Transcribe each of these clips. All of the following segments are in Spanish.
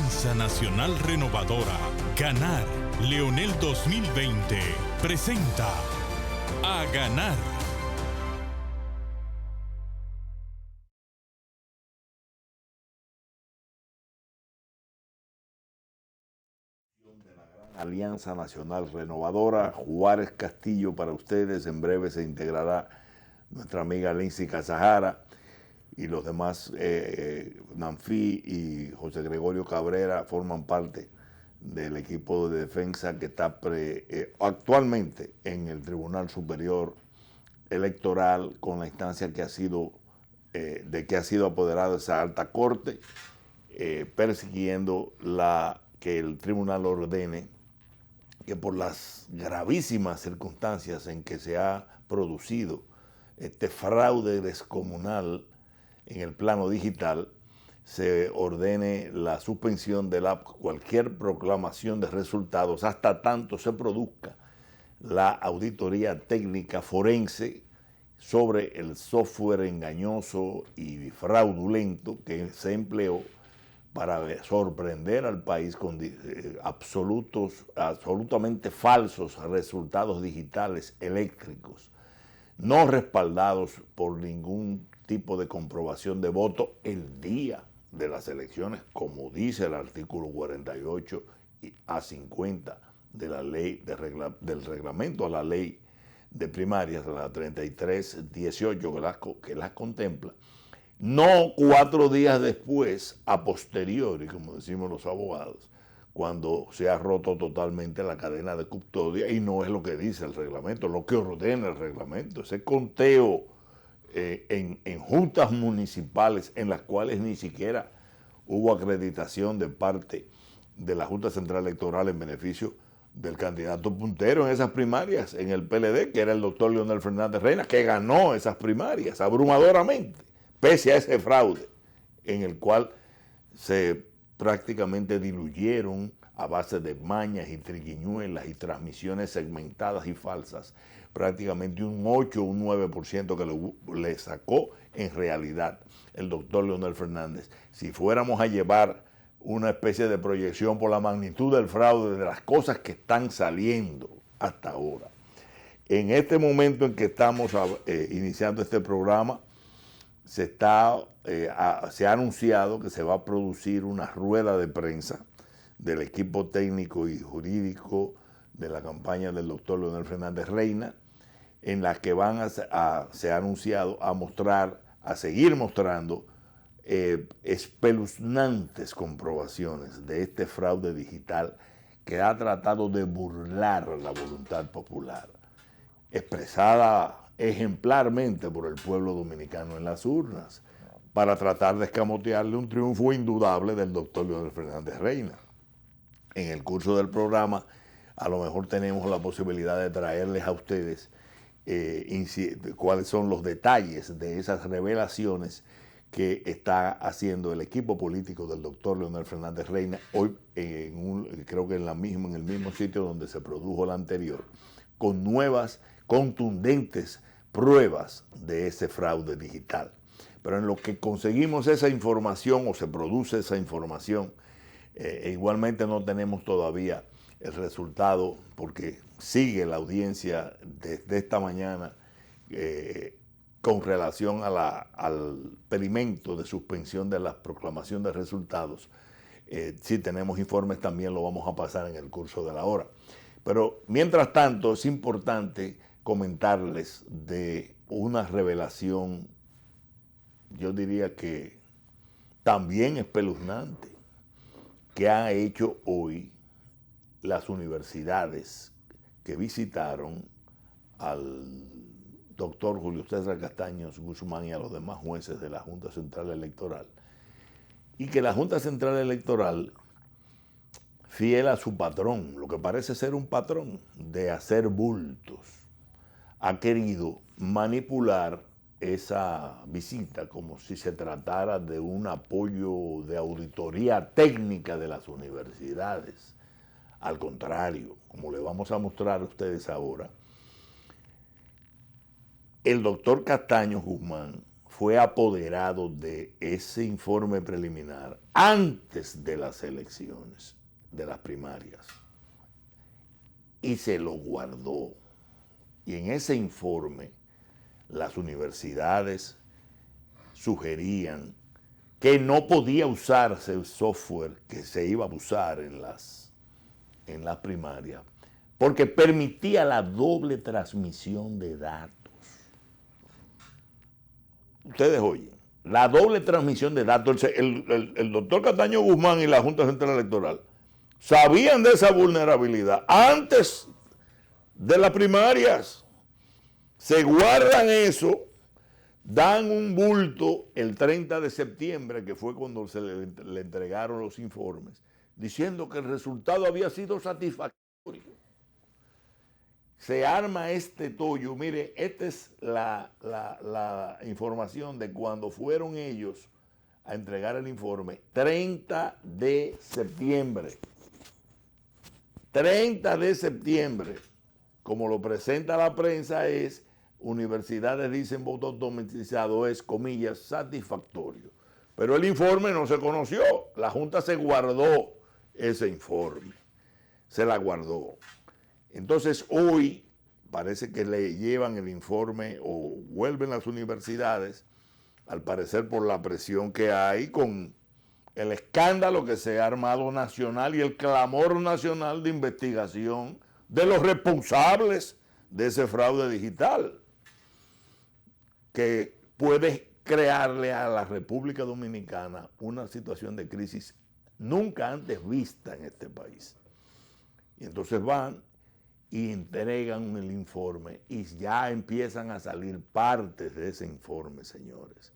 Alianza Nacional Renovadora, Ganar, Leonel 2020, presenta A Ganar. Alianza Nacional Renovadora, Juárez Castillo para ustedes. En breve se integrará nuestra amiga Lindsay Casajara y los demás, Nanfi y José Gregorio Cabrera, forman parte del equipo de defensa que está actualmente en el Tribunal Superior Electoral, con la instancia que ha sido apoderada esa alta corte, persiguiendo que el tribunal ordene que por las gravísimas circunstancias en que se ha producido este fraude descomunal en el plano digital, se ordene la suspensión de cualquier proclamación de resultados hasta tanto se produzca la auditoría técnica forense sobre el software engañoso y fraudulento que se empleó para sorprender al país con absolutamente falsos resultados digitales eléctricos, no respaldados por ningún tipo de comprobación de voto el día de las elecciones, como dice el artículo 48 a 50 de la ley del reglamento a la ley de primarias, la 3318 que las contempla. No 4 días después, a posteriori, como decimos los abogados, cuando se ha roto totalmente la cadena de custodia, y no es lo que dice el reglamento, lo que ordena el reglamento. Ese conteo en juntas municipales en las cuales ni siquiera hubo acreditación de parte de la Junta Central Electoral en beneficio del candidato puntero en esas primarias, en el PLD, que era el doctor Leonel Fernández Reina, que ganó esas primarias abrumadoramente, pese a ese fraude, en el cual se prácticamente diluyeron a base de mañas y triquiñuelas y transmisiones segmentadas y falsas, prácticamente un 8 o un 9% que le sacó en realidad el doctor Leonel Fernández. Si fuéramos a llevar una especie de proyección por la magnitud del fraude, de las cosas que están saliendo hasta ahora. En este momento en que estamos iniciando este programa, se ha anunciado que se va a producir una rueda de prensa del equipo técnico y jurídico de la campaña del doctor Leonel Fernández Reina, en la que se ha anunciado a seguir mostrando espeluznantes comprobaciones de este fraude digital que ha tratado de burlar la voluntad popular, expresada ejemplarmente por el pueblo dominicano en las urnas, para tratar de escamotearle un triunfo indudable del doctor Leonel Fernández Reina. En el curso del programa, a lo mejor tenemos la posibilidad de traerles a ustedes cuáles son los detalles de esas revelaciones que está haciendo el equipo político del doctor Leonel Fernández Reina, hoy creo que en el mismo sitio donde se produjo la anterior, con nuevas, contundentes pruebas de ese fraude digital. Pero en lo que conseguimos esa información o se produce esa información, igualmente no tenemos todavía el resultado, porque sigue la audiencia desde esta mañana con relación al pedimento de suspensión de la proclamación de resultados. Si tenemos informes también lo vamos a pasar en el curso de la hora. Pero mientras tanto es importante comentarles de una revelación, yo diría que también espeluznante, que han hecho hoy las universidades que visitaron al doctor Julio César Castaños Guzmán y a los demás jueces de la Junta Central Electoral, y que la Junta Central Electoral, fiel a su patrón, lo que parece ser un patrón de hacer bultos, ha querido manipular esa visita como si se tratara de un apoyo de auditoría técnica de las universidades. Al contrario, como le vamos a mostrar a ustedes ahora, el doctor Castaños Guzmán fue apoderado de ese informe preliminar antes de las elecciones, de las primarias, y se lo guardó. Y en ese informe las universidades sugerían que no podía usarse el software que se iba a usar en las primarias, porque permitía la doble transmisión de datos. Ustedes oyen, la doble transmisión de datos. El doctor Cataño Guzmán y la Junta Central Electoral sabían de esa vulnerabilidad antes de las primarias. Se guardan eso, dan un bulto el 30 de septiembre, que fue cuando se le entregaron los informes, diciendo que el resultado había sido satisfactorio. Se arma este tollo. Mire, esta es la información de cuando fueron ellos a entregar el informe. 30 de septiembre. 30 de septiembre. Como lo presenta la prensa es, universidades dicen voto automatizado es, comillas, satisfactorio. Pero el informe no se conoció. La Junta se guardó ese informe. Se la guardó. Entonces hoy parece que le llevan el informe o vuelven las universidades, al parecer por la presión que hay con el escándalo que se ha armado nacional y el clamor nacional de investigación de los responsables de ese fraude digital, que puede crearle a la República Dominicana una situación de crisis nunca antes vista en este país. Y entonces van y entregan el informe y ya empiezan a salir partes de ese informe, señores.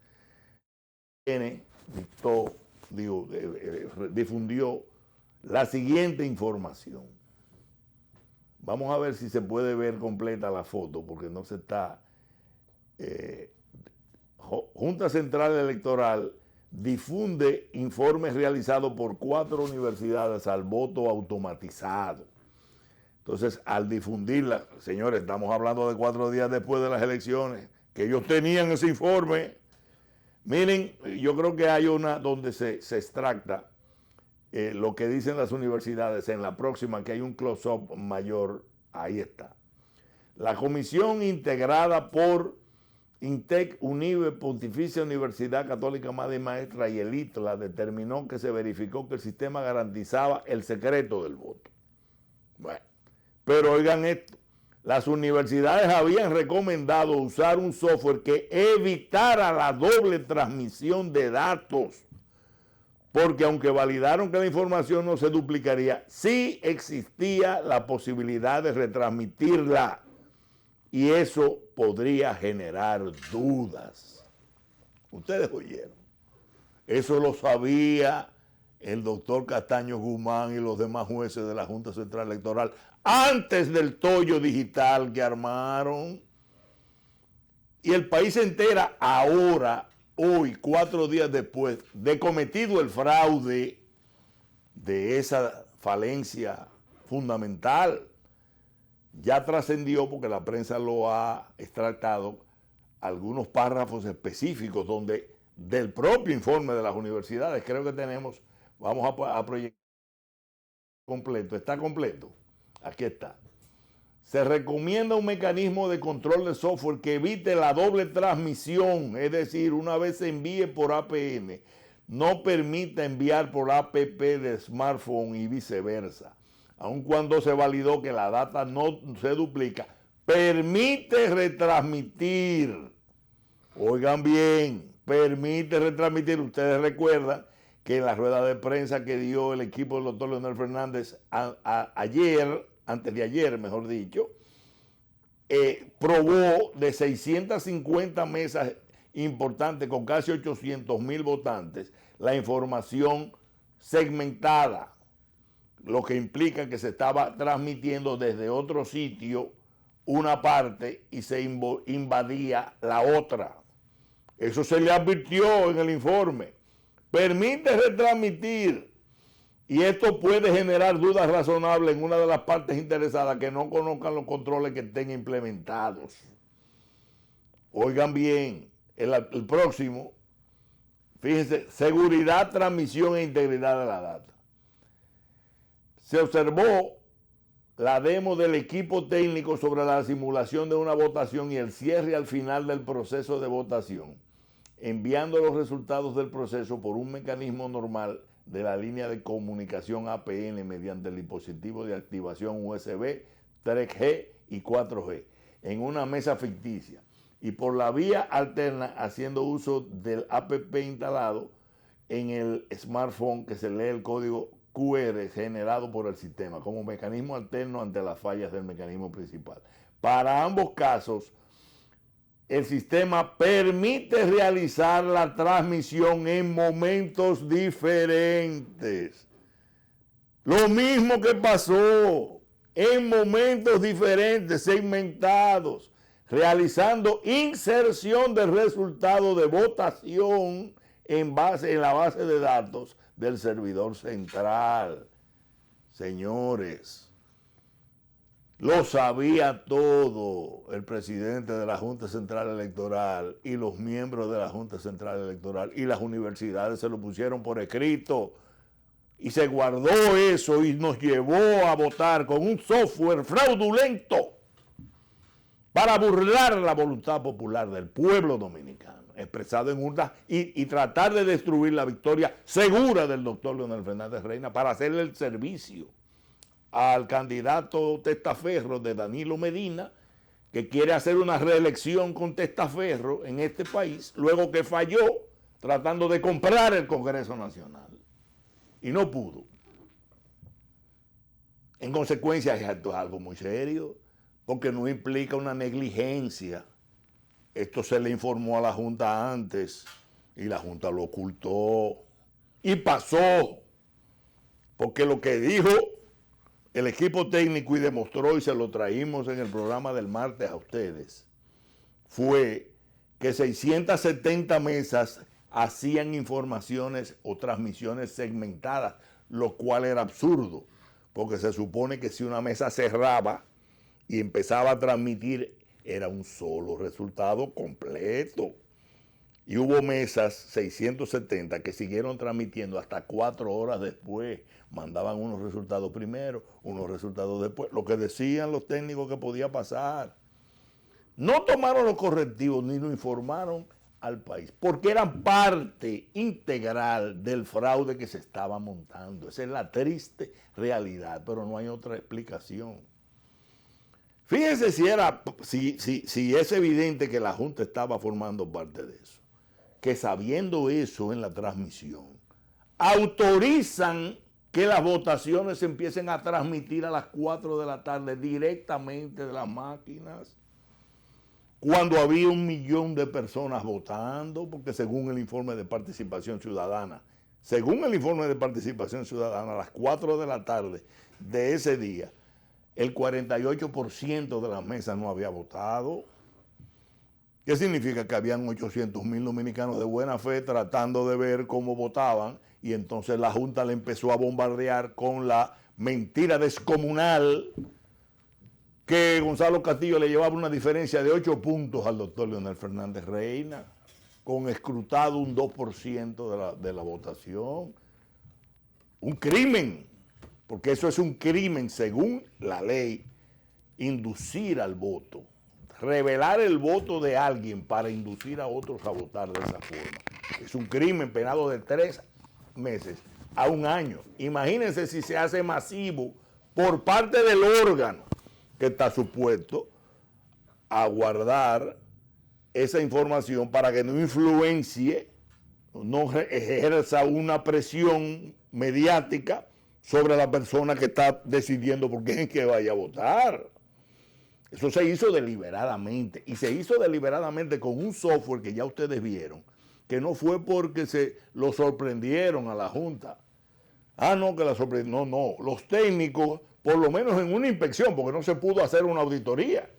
Difundió la siguiente información. Vamos a ver si se puede ver completa la foto, porque no se está. Junta Central Electoral difunde informes realizados por 4 universidades al voto automatizado. Entonces, al difundirla, señores, estamos hablando de 4 días después de las elecciones, que ellos tenían ese informe. Miren, yo creo que hay una donde se extracta lo que dicen las universidades. En la próxima, que hay un close-up mayor, ahí está. La comisión integrada por INTEC, UNIBE, Pontificia Universidad Católica Madre y Maestra y el ITLA determinó que se verificó que el sistema garantizaba el secreto del voto. Bueno, pero oigan esto, las universidades habían recomendado usar un software que evitara la doble transmisión de datos, porque aunque validaron que la información no se duplicaría, sí existía la posibilidad de retransmitirla, y eso podría generar dudas. Ustedes oyeron, eso lo sabía el doctor Cataño Guzmán y los demás jueces de la Junta Central Electoral antes del tollo digital que armaron. Y el país se entera ahora, hoy, 4 días después de cometido el fraude de esa falencia fundamental. Ya trascendió, porque la prensa lo ha extractado, algunos párrafos específicos donde del propio informe de las universidades, creo que tenemos, vamos a proyectar completo. ¿Está completo? Aquí está. Se recomienda un mecanismo de control de software que evite la doble transmisión, es decir, una vez se envíe por APN, no permita enviar por APP de smartphone y viceversa. Aun cuando se validó que la data no se duplica, permite retransmitir. Oigan bien, permite retransmitir. Ustedes recuerdan que en la rueda de prensa que dio el equipo del doctor Leonel Fernández ayer, antes de ayer, mejor dicho, probó de 650 mesas importantes con casi 800,000 votantes la información segmentada, lo que implica que se estaba transmitiendo desde otro sitio una parte y se invadía la otra. Eso se le advirtió en el informe. Permite retransmitir, y esto puede generar dudas razonables en una de las partes interesadas que no conozcan los controles que estén implementados. Oigan bien, el próximo, fíjense, seguridad, transmisión e integridad de la data. Se observó la demo del equipo técnico sobre la simulación de una votación y el cierre al final del proceso de votación, enviando los resultados del proceso por un mecanismo normal de la línea de comunicación APN mediante el dispositivo de activación USB 3G y 4G en una mesa ficticia y por la vía alterna haciendo uso del APP instalado en el smartphone que se lee el código QR generado por el sistema como mecanismo alterno ante las fallas del mecanismo principal. Para ambos casos, el sistema permite realizar la transmisión en momentos diferentes. Lo mismo que pasó, en momentos diferentes, segmentados, realizando inserción del resultado de votación en la base de datos del servidor central. Señores, lo sabía todo el presidente de la Junta Central Electoral y los miembros de la Junta Central Electoral y las universidades se lo pusieron por escrito y se guardó eso y nos llevó a votar con un software fraudulento para burlar la voluntad popular del pueblo dominicano, expresado en urnas y tratar de destruir la victoria segura del doctor Leonel Fernández Reina para hacerle el servicio al candidato testaferro de Danilo Medina, que quiere hacer una reelección con testaferro en este país, luego que falló tratando de comprar el Congreso Nacional. Y no pudo. En consecuencia, esto es algo muy serio, porque no implica una negligencia. Esto se le informó a la Junta antes y la Junta lo ocultó. Y pasó, porque lo que dijo el equipo técnico y demostró, y se lo traímos en el programa del martes a ustedes, fue que 670 mesas hacían informaciones o transmisiones segmentadas, lo cual era absurdo, porque se supone que si una mesa cerraba y empezaba a transmitir, era un solo resultado completo. Y hubo mesas, 670, que siguieron transmitiendo hasta 4 horas después. Mandaban unos resultados primero, unos resultados después. Lo que decían los técnicos que podía pasar. No tomaron los correctivos ni lo informaron al país, porque eran parte integral del fraude que se estaba montando. Esa es la triste realidad, pero no hay otra explicación. Fíjense si es evidente que la Junta estaba formando parte de eso, que sabiendo eso en la transmisión, autorizan que las votaciones se empiecen a transmitir a las 4 de la tarde directamente de las máquinas, cuando había 1 millón de personas votando, porque según el informe de participación ciudadana, a las 4 de la tarde de ese día, el 48% de las mesas no había votado. ¿Qué significa? Que habían 800,000 dominicanos de buena fe tratando de ver cómo votaban, y entonces la Junta le empezó a bombardear con la mentira descomunal que Gonzalo Castillo le llevaba una diferencia de 8 puntos al doctor Leonel Fernández Reina, con escrutado un 2% de la votación. Un crimen, porque eso es un crimen según la ley, inducir al voto. Revelar el voto de alguien para inducir a otros a votar de esa forma. Es un crimen penado de 3 meses a 1 año. Imagínense si se hace masivo por parte del órgano que está supuesto a guardar esa información para que no influencie, no ejerza una presión mediática sobre la persona que está decidiendo por quién es que vaya a votar. Eso se hizo deliberadamente, y se hizo deliberadamente con un software que ya ustedes vieron, que no fue porque se lo sorprendieron a la Junta. No, que la sorprendieron. No. Los técnicos, por lo menos en una inspección, porque no se pudo hacer una auditoría,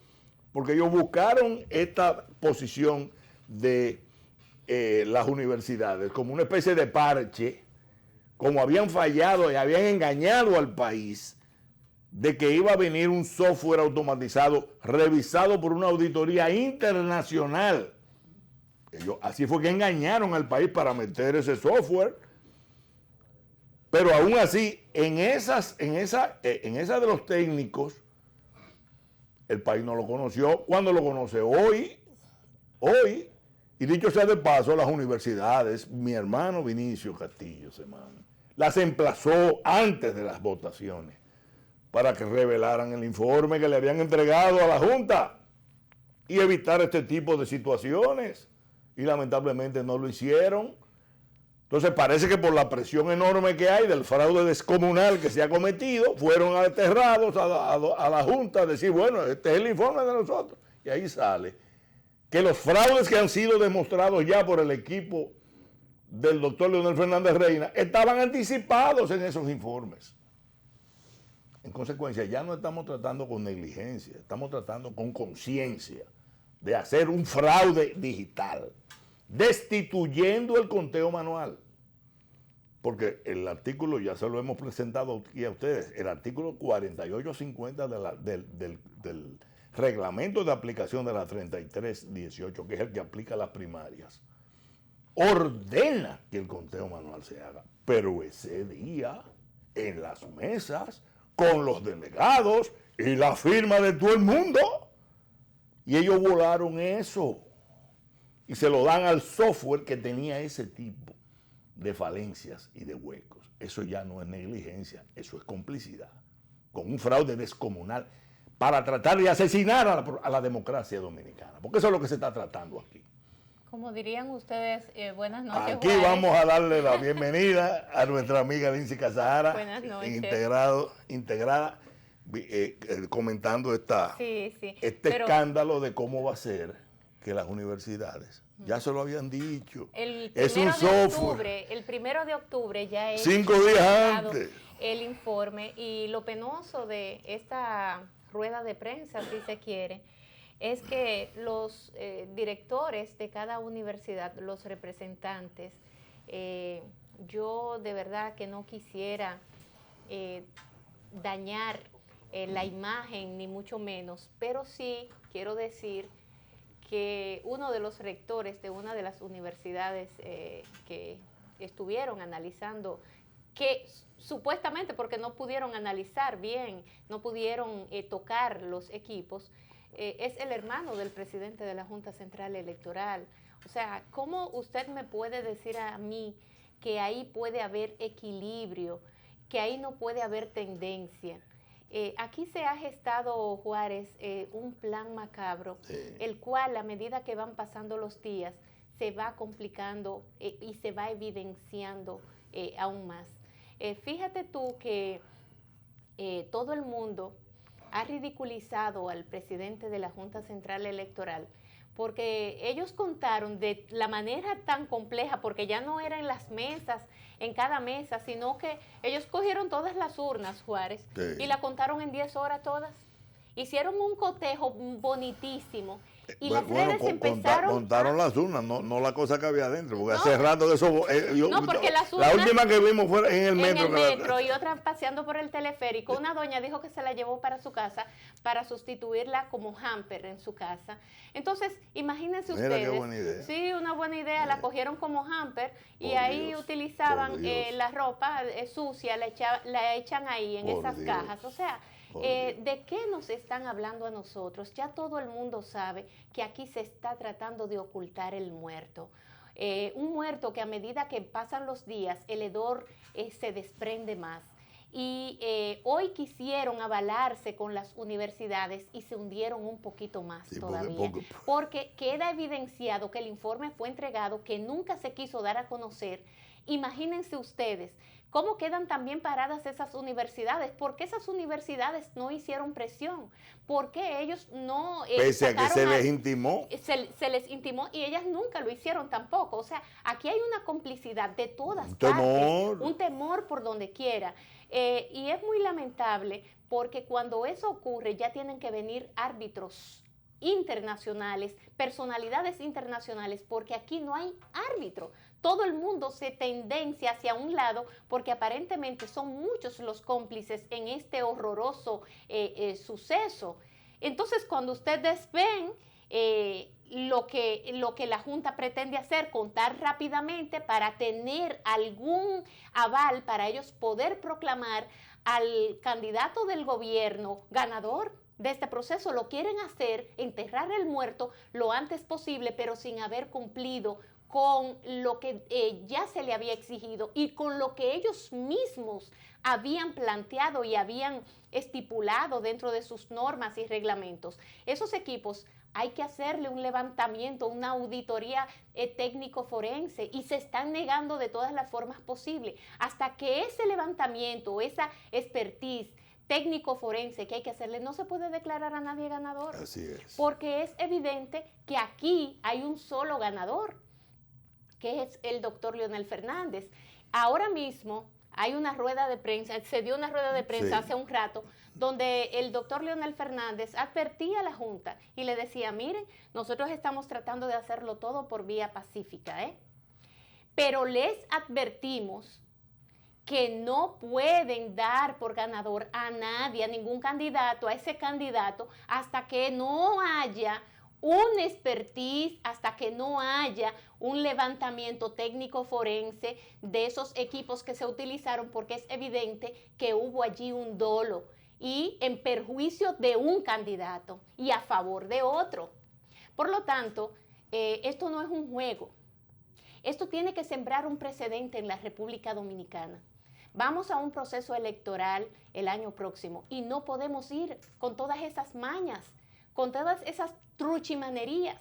porque ellos buscaron esta posición de las universidades como una especie de parche, como habían fallado y habían engañado al país, de que iba a venir un software automatizado revisado por una auditoría internacional Así fue que engañaron al país para meter ese software. Pero aún así, en esa de los técnicos, el país no lo conoció. ¿Cuándo lo conoce? Hoy. Y dicho sea de paso, las universidades, mi hermano Vinicio Castillo Semán, las emplazó antes de las votaciones para que revelaran el informe que le habían entregado a la Junta y evitar este tipo de situaciones. Y lamentablemente no lo hicieron. Entonces parece que por la presión enorme que hay del fraude descomunal que se ha cometido, fueron aterrados a la Junta a decir, bueno, este es el informe de nosotros. Y ahí sale que los fraudes que han sido demostrados ya por el equipo del doctor Leonel Fernández Reina estaban anticipados en esos informes. En consecuencia, ya no estamos tratando con negligencia, estamos tratando con conciencia de hacer un fraude digital, destituyendo el conteo manual. Porque el artículo, ya se lo hemos presentado aquí a ustedes, el artículo 4850 del reglamento de aplicación de la 3318, que es el que aplica a las primarias, ordena que el conteo manual se haga. Pero ese día, en las mesas, con los delegados y la firma de todo el mundo, y ellos volaron eso y se lo dan al software que tenía ese tipo de falencias y de huecos. Eso ya no es negligencia, eso es complicidad con un fraude descomunal para tratar de asesinar a la democracia dominicana, porque eso es lo que se está tratando aquí. Como dirían ustedes, buenas noches. Aquí Juárez. vamos a darle la bienvenida a nuestra amiga Lindsay Casahara, Buenas noches. integrada, comentando este escándalo de cómo va a ser que las universidades, ya se lo habían dicho, es un software. El 1 de octubre ya es 5 días antes el informe, y lo penoso de esta rueda de prensa, si se quiere, es que los directores de cada universidad, los representantes, yo de verdad que no quisiera dañar la imagen, ni mucho menos, pero sí quiero decir que uno de los rectores de una de las universidades que estuvieron analizando, que supuestamente porque no pudieron analizar bien, no pudieron tocar los equipos, es el hermano del presidente de la Junta Central Electoral. O sea, ¿cómo usted me puede decir a mí que ahí puede haber equilibrio, que ahí no puede haber tendencia? Aquí se ha gestado, Juárez, un plan macabro, sí, el cual a medida que van pasando los días se va complicando y se va evidenciando aún más. Fíjate tú que todo el mundo ha ridiculizado al presidente de la Junta Central Electoral porque ellos contaron de la manera tan compleja, porque ya no era en las mesas, en cada mesa, sino que ellos cogieron todas las urnas, Juárez, sí, y la contaron en 10 horas todas. Hicieron un cotejo bonitísimo. Y las redes empezaron... Contaron las urnas, no la cosa que había adentro, porque hace rato de eso... porque las urnas... La última que vimos fue en el metro. En el metro, y otra paseando por el teleférico. Una doña dijo que se la llevó para su casa para sustituirla como hamper en su casa. Entonces, imagínense ustedes... Mira qué buena idea. Sí, una buena idea. La cogieron como hamper y ahí utilizaban la ropa sucia, la echan ahí en esas cajas. O sea... ¿de qué nos están hablando a nosotros? Ya todo el mundo sabe que aquí se está tratando de ocultar el muerto. Un muerto que a medida que pasan los días, el hedor se desprende más. Y hoy quisieron avalarse con las universidades y se hundieron un poquito más todavía. Porque queda evidenciado que el informe fue entregado, que nunca se quiso dar a conocer. Imagínense ustedes cómo quedan también paradas esas universidades. ¿Por qué esas universidades no hicieron presión? ¿Por qué ellos no... Pese a que se les intimó. Se les intimó y ellas nunca lo hicieron tampoco. O sea, aquí hay una complicidad de todas partes. Un temor por donde quiera. Y es muy lamentable porque cuando eso ocurre ya tienen que venir árbitros internacionales, personalidades internacionales, porque aquí no hay árbitro. Todo el mundo se tendencia hacia un lado porque aparentemente son muchos los cómplices en este horroroso suceso. Entonces, cuando ustedes ven lo que la Junta pretende hacer, contar rápidamente para tener algún aval para ellos poder proclamar al candidato del gobierno ganador de este proceso. Lo quieren hacer, enterrar el muerto lo antes posible, pero sin haber cumplido con lo que ya se le había exigido y con lo que ellos mismos habían planteado y habían estipulado dentro de sus normas y reglamentos. Esos equipos hay que hacerle un levantamiento, una auditoría técnico-forense, y se están negando de todas las formas posibles. Hasta que ese levantamiento, esa expertise técnico-forense que hay que hacerle, no se puede declarar a nadie ganador. Así es. Porque es evidente que aquí hay un solo ganador, que es el doctor Leonel Fernández. Ahora mismo hay una rueda de prensa, se dio una rueda de prensa hace un rato, donde el doctor Leonel Fernández advertía a la Junta y le decía, miren, nosotros estamos tratando de hacerlo todo por vía pacífica, pero les advertimos que no pueden dar por ganador a nadie, a ningún candidato, a ese candidato, hasta que no haya un expertise, hasta que no haya un levantamiento técnico forense de esos equipos que se utilizaron, porque es evidente que hubo allí un dolo y en perjuicio de un candidato y a favor de otro. Por lo tanto, esto no es un juego. Esto tiene que sembrar un precedente en la República Dominicana. Vamos a un proceso electoral el año próximo y no podemos ir con todas esas mañas, con todas esas truchimanerías.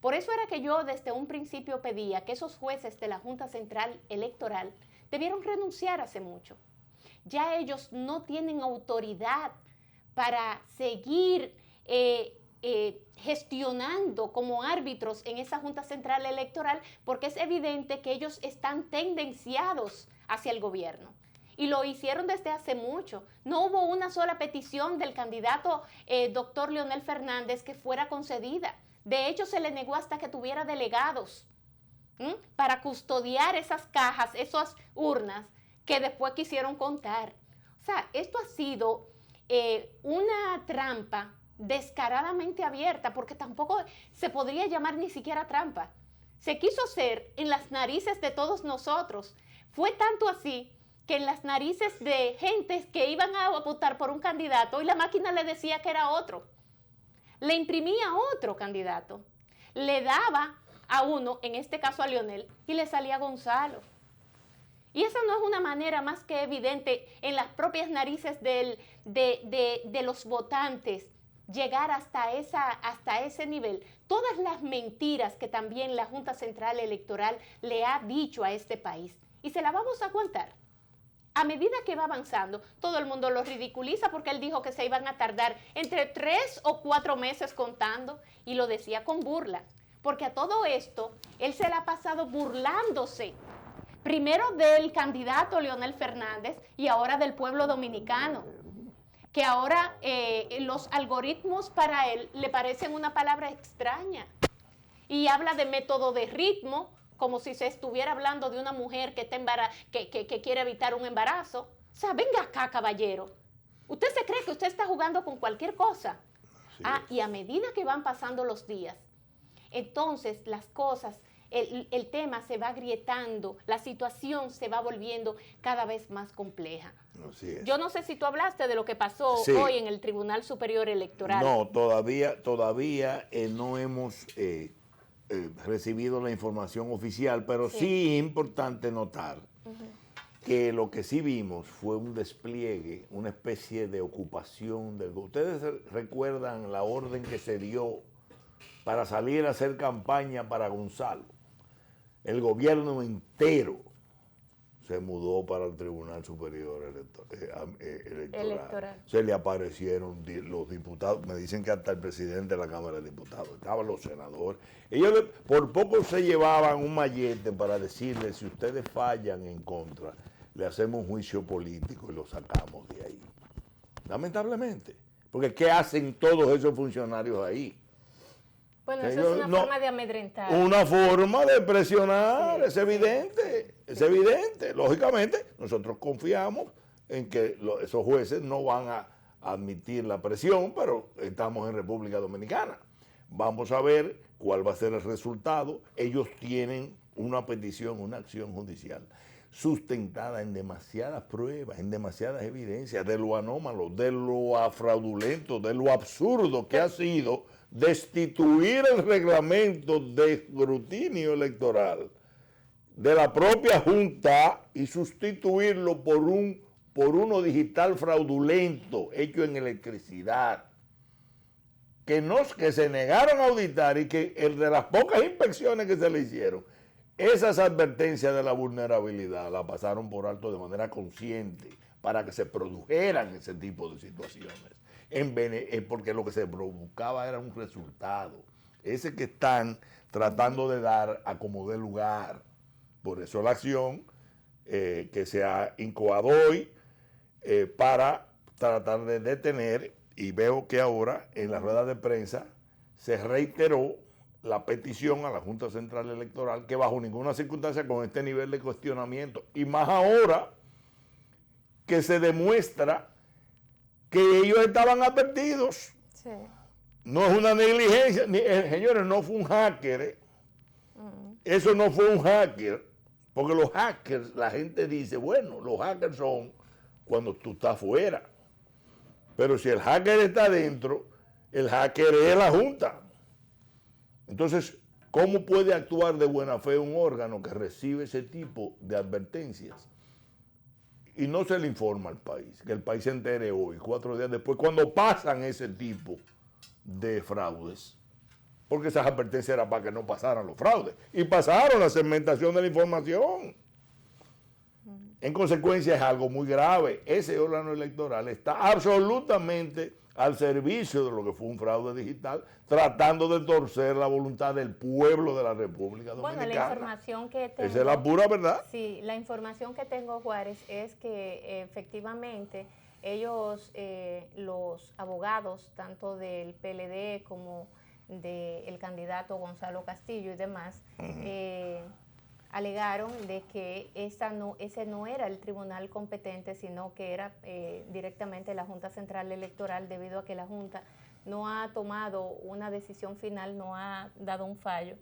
Por eso era que yo desde un principio pedía que esos jueces de la Junta Central Electoral debieron renunciar hace mucho. Ya ellos no tienen autoridad para seguir gestionando como árbitros en esa Junta Central Electoral, porque es evidente que ellos están tendenciados hacia el gobierno. Y lo hicieron desde hace mucho. No hubo una sola petición del candidato doctor Leonel Fernández que fuera concedida. De hecho, se le negó hasta que tuviera delegados para custodiar esas cajas, esas urnas que después quisieron contar. O sea, esto ha sido una trampa descaradamente abierta, porque tampoco se podría llamar ni siquiera trampa. Se quiso hacer en las narices de todos nosotros. Fue tanto así que en las narices de gentes que iban a votar por un candidato y la máquina le decía que era otro. Le imprimía otro candidato. Le daba a uno, en este caso a Leonel, y le salía Gonzalo. Y esa no es una manera más que evidente en las propias narices de los votantes llegar hasta ese nivel. Todas las mentiras que también la Junta Central Electoral le ha dicho a este país. Y se la vamos a aguantar. A medida que va avanzando, todo el mundo lo ridiculiza porque él dijo que se iban a tardar entre 3 o 4 meses contando, y lo decía con burla, porque a todo esto él se la ha pasado burlándose, primero del candidato Leonel Fernández y ahora del pueblo dominicano, que ahora los algoritmos para él le parecen una palabra extraña, y habla de método de ritmo, como si se estuviera hablando de una mujer que que quiere evitar un embarazo. O sea, venga acá, caballero. ¿Usted se cree que usted está jugando con cualquier cosa? Y a medida que van pasando los días, entonces las cosas, el tema se va agrietando, la situación se va volviendo cada vez más compleja. Así es. Yo no sé si tú hablaste de lo que pasó hoy en el Tribunal Superior Electoral. No, todavía no hemos recibido la información oficial, pero sí es importante notar que lo que sí vimos fue un despliegue, una especie de ocupación del... ¿Ustedes recuerdan la orden que se dio para salir a hacer campaña para Gonzalo? El gobierno entero se mudó para el Tribunal Superior Electoral. Se le aparecieron los diputados, me dicen que hasta el presidente de la Cámara de Diputados, estaban los senadores. Ellos por poco se llevaban un mallete para decirles, si ustedes fallan en contra, le hacemos un juicio político y lo sacamos de ahí. Lamentablemente. Porque ¿qué hacen todos esos funcionarios ahí? Bueno, eso es una forma de amedrentar. Una forma de presionar, es evidente, es evidente. Lógicamente, nosotros confiamos en que esos jueces no van a admitir la presión, pero estamos en República Dominicana. Vamos a ver cuál va a ser el resultado. Ellos tienen una petición, una acción judicial sustentada en demasiadas pruebas, en demasiadas evidencias de lo anómalo, de lo fraudulento, de lo absurdo que ha sido destituir el reglamento de escrutinio electoral de la propia Junta y sustituirlo por uno digital fraudulento hecho en electricidad, que se negaron a auditar y que el de las pocas inspecciones que se le hicieron, esas advertencias de la vulnerabilidad la pasaron por alto de manera consciente para que se produjeran ese tipo de situaciones, porque lo que se buscaba era un resultado, ese que están tratando de dar a como dé lugar. Por eso la acción que se ha incoado hoy para tratar de detener, y veo que ahora en la rueda de prensa se reiteró la petición a la Junta Central Electoral que bajo ninguna circunstancia con este nivel de cuestionamiento, y más ahora que se demuestra que ellos estaban advertidos. Sí. No es una negligencia, señores, no fue un hacker, eso no fue un hacker, porque los hackers, la gente dice, bueno, los hackers son cuando tú estás fuera, pero si el hacker está dentro, el hacker es la Junta. Entonces, ¿cómo puede actuar de buena fe un órgano que recibe ese tipo de advertencias y no se le informa al país? Que el país se entere hoy, 4 días después, cuando pasan ese tipo de fraudes. Porque esas advertencias eran para que no pasaran los fraudes. Y pasaron la segmentación de la información. En consecuencia, es algo muy grave. Ese órgano electoral está absolutamente al servicio de lo que fue un fraude digital, tratando de torcer la voluntad del pueblo de la República Dominicana. Bueno, la información que tengo... Esa es la pura verdad. Sí, la información que tengo, Juárez, es que efectivamente ellos, los abogados, tanto del PLD como del candidato Gonzalo Castillo y demás, alegaron de que ese no era el tribunal competente, sino que era directamente la Junta Central Electoral, debido a que la Junta no ha tomado una decisión final, no ha dado un fallo.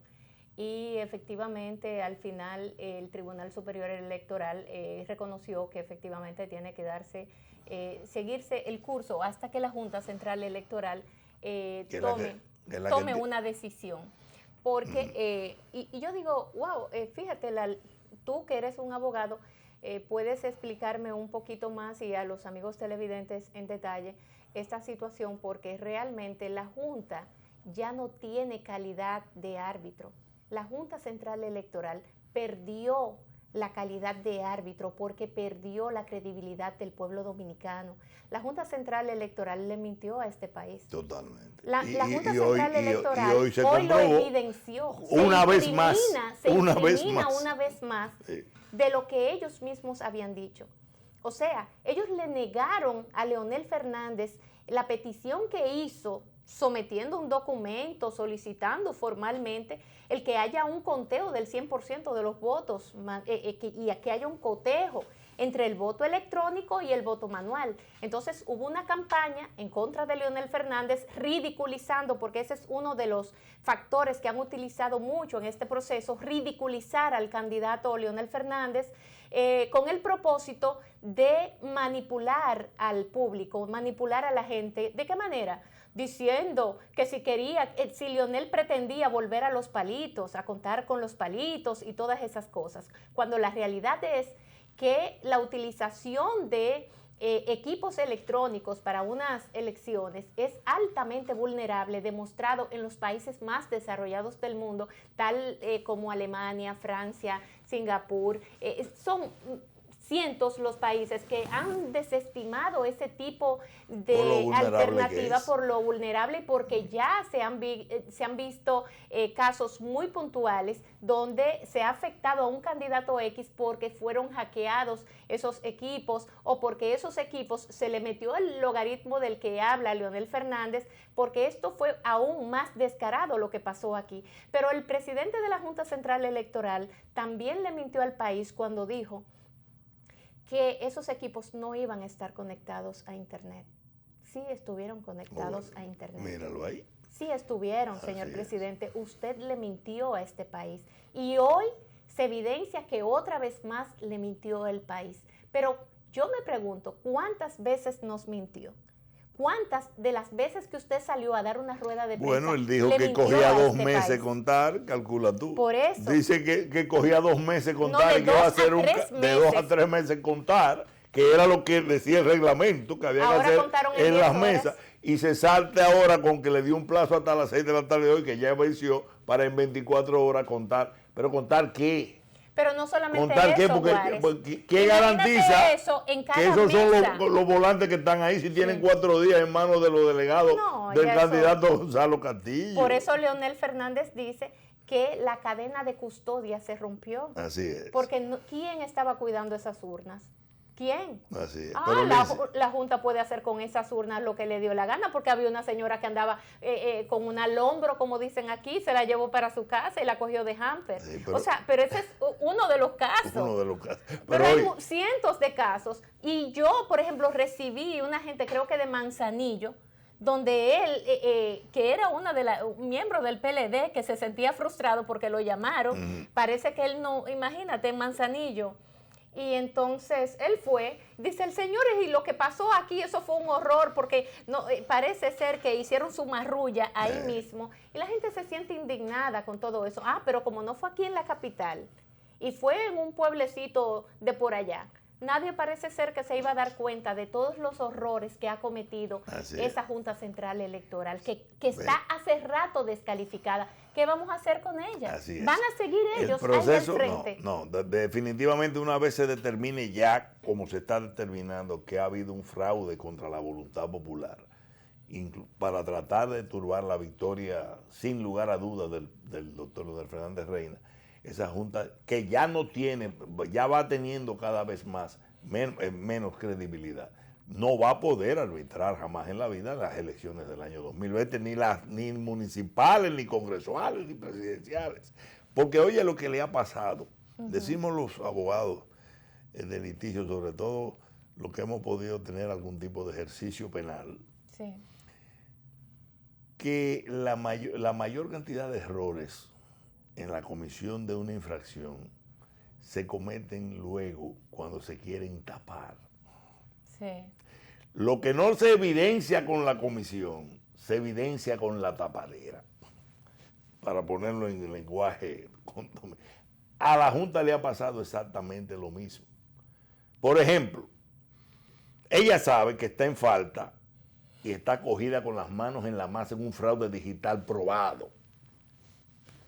Y efectivamente, al final, el Tribunal Superior Electoral reconoció que efectivamente tiene que seguirse el curso hasta que la Junta Central Electoral tome una decisión. Porque, y yo digo, wow, fíjate, tú que eres un abogado, puedes explicarme un poquito más y a los amigos televidentes en detalle esta situación, porque realmente la Junta ya no tiene calidad de árbitro. La Junta Central Electoral perdió la calidad de árbitro porque perdió la credibilidad del pueblo dominicano. La Junta Central Electoral le mintió a este país. Totalmente. La Junta Central Electoral hoy lo evidenció. Una vez más. Una vez más de lo que ellos mismos habían dicho. O sea, ellos le negaron a Leonel Fernández la petición que hizo, sometiendo un documento, solicitando formalmente el que haya un conteo del 100% de los votos y que haya un cotejo entre el voto electrónico y el voto manual. Entonces hubo una campaña en contra de Leonel Fernández, ridiculizando, porque ese es uno de los factores que han utilizado mucho en este proceso, ridiculizar al candidato Leonel Fernández, con el propósito de manipular al público, manipular a la gente. ¿De qué manera? Diciendo que si Leonel pretendía volver a los palitos, a contar con los palitos y todas esas cosas, cuando la realidad es que la utilización de equipos electrónicos para unas elecciones es altamente vulnerable, demostrado en los países más desarrollados del mundo, tal como Alemania, Francia, Singapur. Son cientos los países que han desestimado ese tipo de alternativa por lo vulnerable, porque ya se han visto casos muy puntuales donde se ha afectado a un candidato X porque fueron hackeados esos equipos o porque esos equipos se le metió el logaritmo del que habla Leonel Fernández, porque esto fue aún más descarado lo que pasó aquí. Pero el presidente de la Junta Central Electoral también le mintió al país cuando dijo que esos equipos no iban a estar conectados a Internet. Sí estuvieron conectados a Internet. Míralo ahí. Sí estuvieron, señor presidente. Usted le mintió a este país. Y hoy se evidencia que otra vez más le mintió el país. Pero yo me pregunto, ¿cuántas veces nos mintió? ¿Cuántas de las veces que usted salió a dar una rueda de prensa? Bueno, él dijo que cogía 2 meses contar, calcula tú. Por eso. Dice que cogía 2 meses contar, y que iba a hacer de 2 a 3 meses contar, que era lo que decía el reglamento, que había Ahora que hacer en las mesas. Y se salte ahora con que le dio un plazo hasta las 6 de la tarde de hoy, que ya venció, para en 24 horas contar. ¿Pero contar qué? Pero no solamente ¿Contar eso, qué? Porque ¿qué garantiza eso en cada que esos mesa son los volantes que están ahí si tienen 4 días en manos de los delegados del candidato Gonzalo Castillo? Por eso Leonel Fernández dice que la cadena de custodia se rompió. Así es. Porque ¿quién estaba cuidando esas urnas? ¿Quién? Así es. La Junta puede hacer con esas urnas lo que le dio la gana, porque había una señora que andaba con un alombro, como dicen aquí, se la llevó para su casa y la cogió de hamper. Sí, pero ese es uno de los casos. Uno de los casos. Pero hay cientos de casos. Y yo, por ejemplo, recibí una gente, creo que de Manzanillo, donde él, que era un miembro del PLD, que se sentía frustrado porque lo llamaron. Parece que él no, imagínate, en Manzanillo. Y entonces él fue, dice el señor, y lo que pasó aquí, eso fue un horror, porque no parece ser que hicieron su marrulla ahí mismo, y la gente se siente indignada con todo eso. Pero como no fue aquí en la capital, y fue en un pueblecito de por allá, nadie parece ser que se iba a dar cuenta de todos los horrores que ha cometido esa Junta Central Electoral, que está hace rato descalificada. ¿Qué vamos a hacer con ella? ¿Van a seguir ellos ahí al frente? No, definitivamente una vez se determine ya, como se está determinando, que ha habido un fraude contra la voluntad popular, para tratar de turbar la victoria, sin lugar a dudas, del doctor Leonel Fernández Reina, esa Junta que ya no tiene, ya va teniendo cada vez más menos credibilidad, no va a poder arbitrar jamás en la vida las elecciones del año 2020, ni municipales, ni congresuales, ni presidenciales. Porque oye lo que le ha pasado, decimos los abogados de litigio, sobre todo los que hemos podido tener algún tipo de ejercicio penal, que la mayor cantidad de errores en la comisión de una infracción se cometen luego cuando se quieren tapar. Lo que no se evidencia con la comisión, se evidencia con la tapadera. Para ponerlo en lenguaje, a la Junta le ha pasado exactamente lo mismo. Por ejemplo, ella sabe que está en falta y está cogida con las manos en la masa en un fraude digital probado.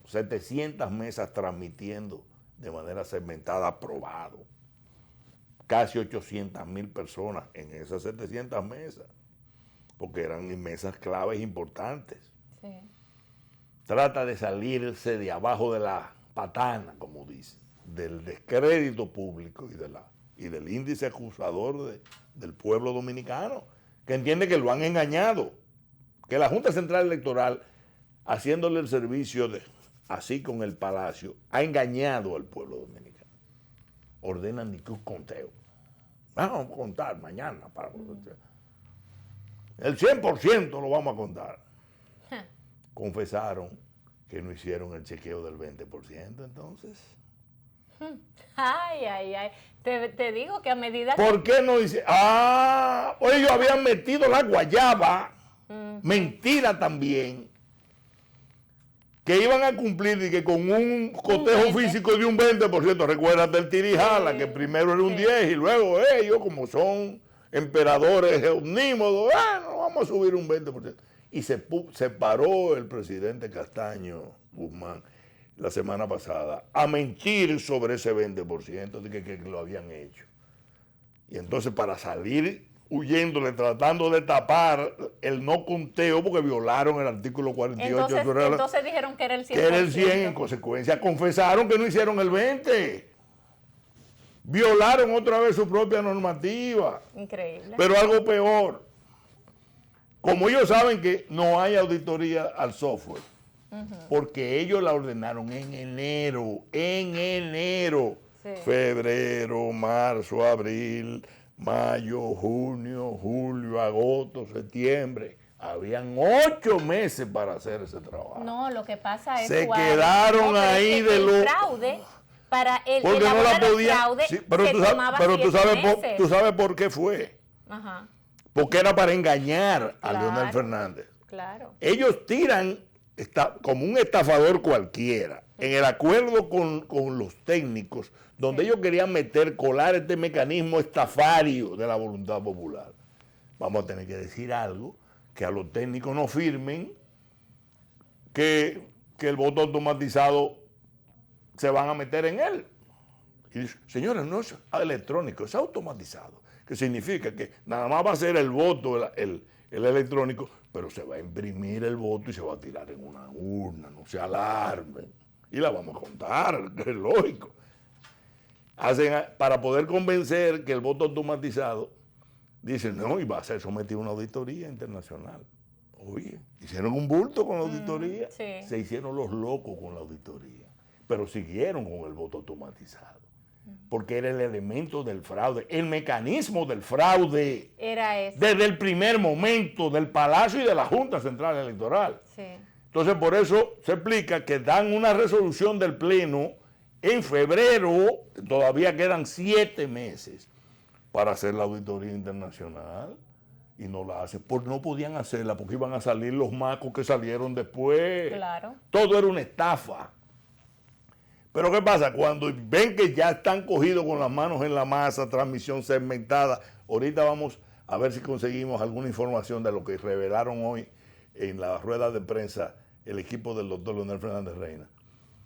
700 mesas transmitiendo de manera segmentada, probado. Casi 800,000 personas en esas 700 mesas, porque eran mesas claves importantes. Trata de salirse de abajo de la patana, como dicen, del descrédito público y del índice acusador del pueblo dominicano, que entiende que lo han engañado, que la Junta Central Electoral, haciéndole el servicio así con el Palacio, ha engañado al pueblo dominicano. Ordenan ni que un conteo. Vamos a contar mañana. El 100% lo vamos a contar. Confesaron que no hicieron el chequeo del 20%, entonces. Ay. Te digo que a medida ¿Por qué no dice? Ellos habían metido la guayaba. Mentira también. Que iban a cumplir y que con un cotejo físico de un 20%, recuerdas del tirijala, que primero era un 10 y luego ellos, como son emperadores omnímodos, vamos a subir un 20%. Y se paró el presidente Castaño Guzmán la semana pasada a mentir sobre ese 20% de que lo habían hecho. Y entonces para salir huyéndole, tratando de tapar el no conteo, porque violaron el artículo 48. Entonces dijeron que era el 100%. Que era el 100%, en consecuencia confesaron que no hicieron el 20%. Violaron otra vez su propia normativa. Increíble. Pero algo peor, como ellos saben que no hay auditoría al software, porque ellos la ordenaron en enero, febrero, marzo, abril, mayo, junio, julio, agosto, septiembre, Habían 8 meses para hacer ese trabajo. No, lo que pasa es se Juan, quedaron pero ahí es que de el lo fraude, para el porque no elaborar la el podían. fraude, Sí, pero se tomaba 7 meses. tú sabes por qué fue. Ajá, Porque era para engañar a Claro. Leonel Fernández. claro. Ellos tiran como un estafador cualquiera, en el acuerdo con los técnicos, donde ellos querían colar este mecanismo estafario de la voluntad popular. Vamos a tener que decir algo, que a los técnicos no firmen, que el voto automatizado se van a meter en él. Y dice, señores, no es electrónico, es automatizado, que significa que nada más va a ser el voto, el electrónico, pero se va a imprimir el voto y se va a tirar en una urna, no se alarmen. Y la vamos a contar, que es lógico. Para poder convencer que el voto automatizado, dicen, no, y va a ser sometido a una auditoría internacional. Oye, hicieron un bulto con la auditoría, sí. se hicieron los locos con la auditoría, pero siguieron con el voto automatizado, porque era el elemento del fraude, el mecanismo del fraude. Era eso. Desde el primer momento del Palacio y de la Junta Central Electoral. Sí. Entonces, por eso se explica que dan una resolución del Pleno en febrero, todavía quedan 7 meses para hacer la auditoría internacional, y no la hacen, porque no podían hacerla, porque iban a salir los macos que salieron después. Claro. Todo era una estafa. Pero ¿qué pasa? Cuando ven que ya están cogidos con las manos en la masa, transmisión segmentada, ahorita vamos a ver si conseguimos alguna información de lo que revelaron hoy en la rueda de prensa el equipo del doctor Leonel Fernández Reina.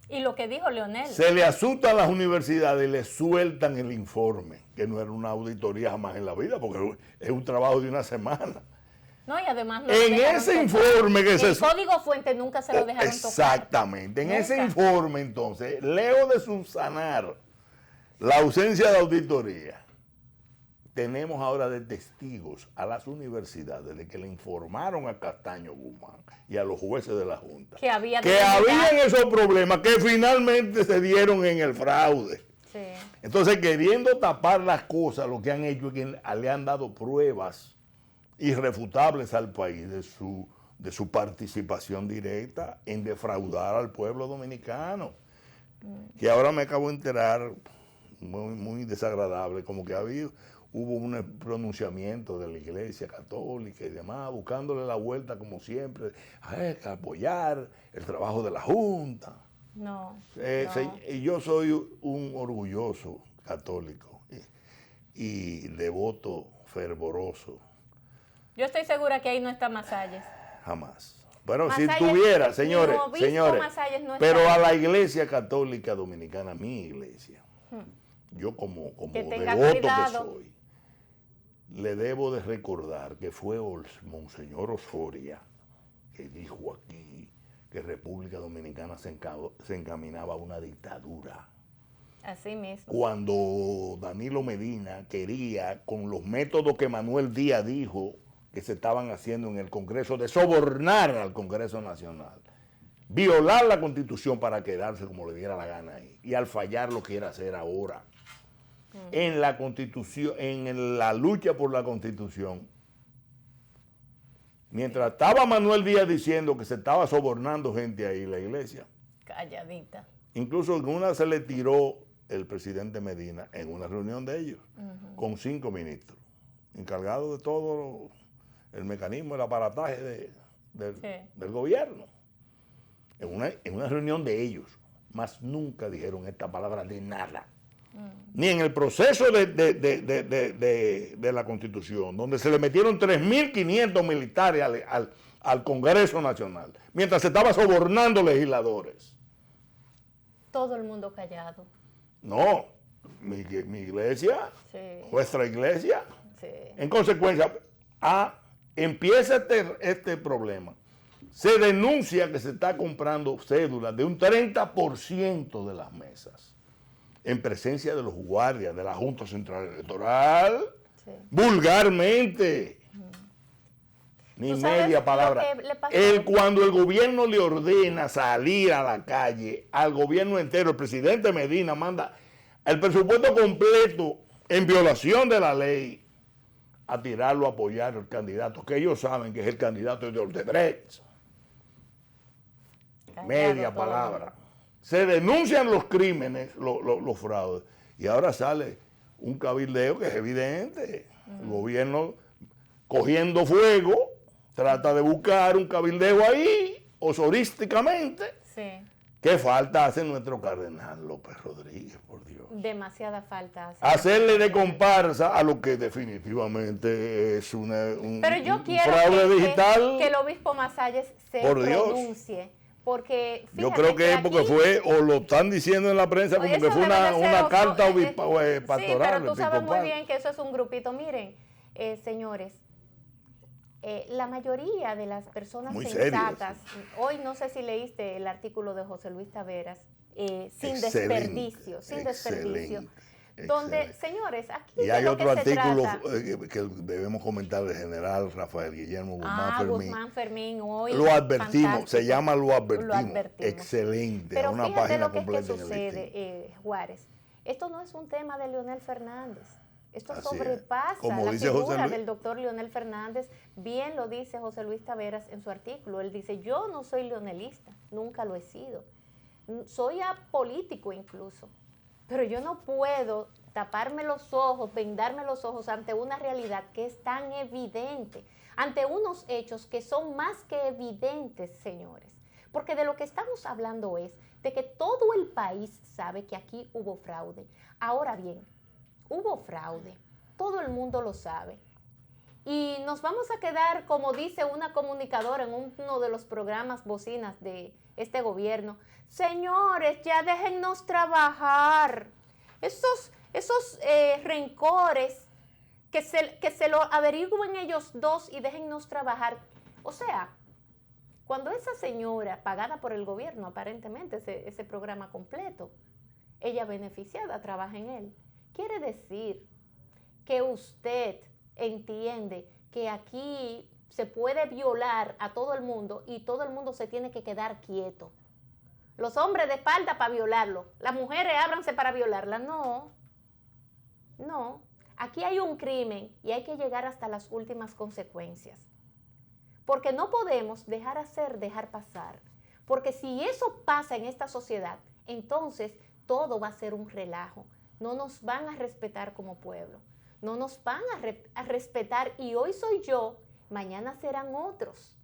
Y lo que dijo Leonel. Se le asustan las universidades y le sueltan el informe, que no era una auditoría jamás en la vida, porque es un trabajo de una semana. No, y además no En dejaron ese tocar. informe que El código fuente nunca se lo dejaron tocar. Exactamente. En Nunca. ese informe, entonces, leo de subsanar la ausencia de auditoría. Tenemos ahora de testigos a las universidades de que le informaron a Castaño Guzmán y a los jueces de la Junta Que había habían esos problemas que finalmente se dieron en el fraude. Sí. Entonces, queriendo tapar las cosas, lo que han hecho es que le han dado pruebas irrefutables al país de su participación directa en defraudar al pueblo dominicano. Que ahora me acabo de enterar, muy, muy desagradable, como que hubo un pronunciamiento de la Iglesia Católica y demás, buscándole la vuelta como siempre, a apoyar el trabajo de la Junta. No. Y yo soy un orgulloso católico y devoto fervoroso. Yo estoy segura que ahí no está Masalles. Jamás. Pero Masalles, si tuviera, ni obispo señores, Masalles no pero está. a la Iglesia Católica Dominicana, mi iglesia, yo como Que tenga devoto cuidado. que soy, le debo de recordar que fue Monseñor Osoria que dijo aquí que República Dominicana se encaminaba a una dictadura. Así mismo. Cuando Danilo Medina quería, con los métodos que Manuel Díaz dijo que se estaban haciendo en el Congreso, de sobornar al Congreso Nacional, violar la Constitución para quedarse como le diera la gana ahí, y al fallar lo quiere hacer ahora. En la Constitución, en la lucha por la Constitución, mientras estaba Manuel Díaz diciendo que se estaba sobornando gente ahí, la iglesia, Calladita. incluso en una se le tiró el presidente Medina en una reunión de ellos, con 5 ministros, encargados de todo el mecanismo, el aparataje del gobierno. En una reunión de ellos, más nunca dijeron esta palabra de nada. Ni en el proceso de la Constitución, donde se le metieron 3.500 militares al Congreso Nacional, mientras se estaba sobornando legisladores. Todo el mundo callado. No, mi iglesia, Sí. nuestra iglesia, Sí. en consecuencia, empieza este problema. Se denuncia que se está comprando cédulas de un 30% de las mesas, en presencia de los guardias de la Junta Central Electoral, Sí. vulgarmente. Ni ¿Tú sabes media lo palabra. que le pasó? Cuando el gobierno le ordena salir a la calle, al gobierno entero, el presidente Medina manda el presupuesto completo en violación de la ley a tirarlo a apoyar al candidato, que ellos saben que es el candidato de Odebrecht. Media palabra. Se denuncian los crímenes, los fraudes, y ahora sale un cabildeo que es evidente. El gobierno cogiendo fuego trata de buscar un cabildeo ahí, osorísticamente. Sí. ¿Qué falta hace nuestro cardenal López Rodríguez, por Dios? Demasiada falta hace. Hacerle de comparsa a lo que definitivamente es un Pero yo quiero fraude digital. que el obispo Masalles se Por Dios. pronuncie. Porque Yo creo que es porque aquí, fue, o lo están diciendo en la prensa, como que fue una carta pastoral. Sí, pero tú sabes muy bien que eso es un grupito. Miren, señores, la mayoría de las personas muy sensatas, serias. hoy no sé si leíste el artículo de José Luis Taveras, sin Excelente, desperdicio, sin desperdicio. excelente, Donde, excelente. señores, aquí Y de hay lo otro que se artículo trata. que debemos comentar del general Rafael Guillermo Guzmán Fermín. Guzmán Fermín, hoy Lo advertimos, fantástico. se llama Lo Advertimos. Lo advertimos. Excelente, Pero una fíjate página lo que es que completa en el sucede, listín. Juárez. Esto no es un tema de Leonel Fernández. Esto Así sobrepasa es. Como la dice José figura Luis. del doctor Leonel Fernández. Bien lo dice José Luis Taveras en su artículo. Él dice, yo no soy leonelista, nunca lo he sido. Soy apolítico incluso. Pero yo no puedo taparme los ojos, vendarme los ojos ante una realidad que es tan evidente, ante unos hechos que son más que evidentes, señores. Porque de lo que estamos hablando es de que todo el país sabe que aquí hubo fraude. Ahora bien, hubo fraude, todo el mundo lo sabe. Y nos vamos a quedar, como dice una comunicadora en uno de los programas bocinas de este gobierno, señores, ya déjennos trabajar. Esos rencores, que se lo averigüen ellos dos y déjennos trabajar. O sea, cuando esa señora, pagada por el gobierno, aparentemente ese programa completo, ella beneficiada, trabaja en él, quiere decir que usted entiende que aquí se puede violar a todo el mundo y todo el mundo se tiene que quedar quieto. Los hombres de espalda para violarlo, las mujeres ábranse para violarla. No, aquí hay un crimen y hay que llegar hasta las últimas consecuencias. Porque no podemos dejar pasar. Porque si eso pasa en esta sociedad, entonces todo va a ser un relajo. No nos van a respetar como pueblo. No nos van a respetar y hoy soy yo, mañana serán otros.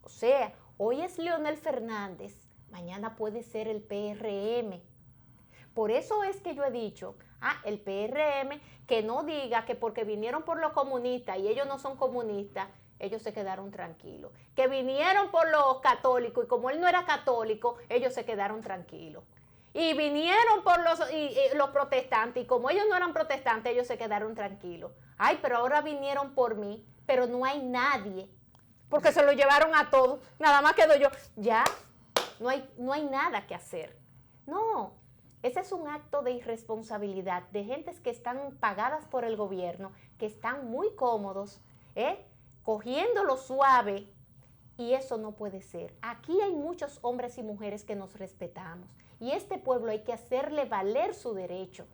O sea, hoy es Leonel Fernández, mañana puede ser el PRM. Por eso es que yo he dicho, el PRM, que no diga que porque vinieron por los comunistas y ellos no son comunistas, ellos se quedaron tranquilos. Que vinieron por los católicos y como él no era católico, ellos se quedaron tranquilos. Y vinieron por los protestantes, y como ellos no eran protestantes, ellos se quedaron tranquilos. Ay, pero ahora vinieron por mí, pero no hay nadie, porque se lo llevaron a todos, nada más quedo yo. Ya, no hay nada que hacer. No, ese es un acto de irresponsabilidad de gentes que están pagadas por el gobierno, que están muy cómodos, cogiéndolo suave, y eso no puede ser. Aquí hay muchos hombres y mujeres que nos respetamos. Y este pueblo hay que hacerle valer su derecho.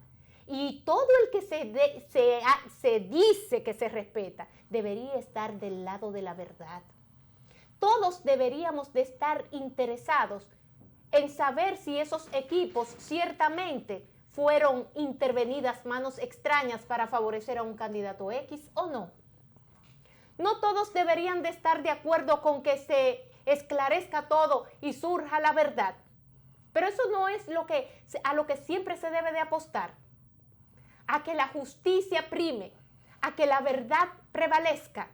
Y todo el que se dice que se respeta debería estar del lado de la verdad. Todos deberíamos de estar interesados en saber si esos equipos ciertamente fueron intervenidas manos extrañas para favorecer a un candidato X o no. No todos deberían de estar de acuerdo con que se esclarezca todo y surja la verdad. Pero eso no es a lo que siempre se debe de apostar. A que la justicia prime, a que la verdad prevalezca.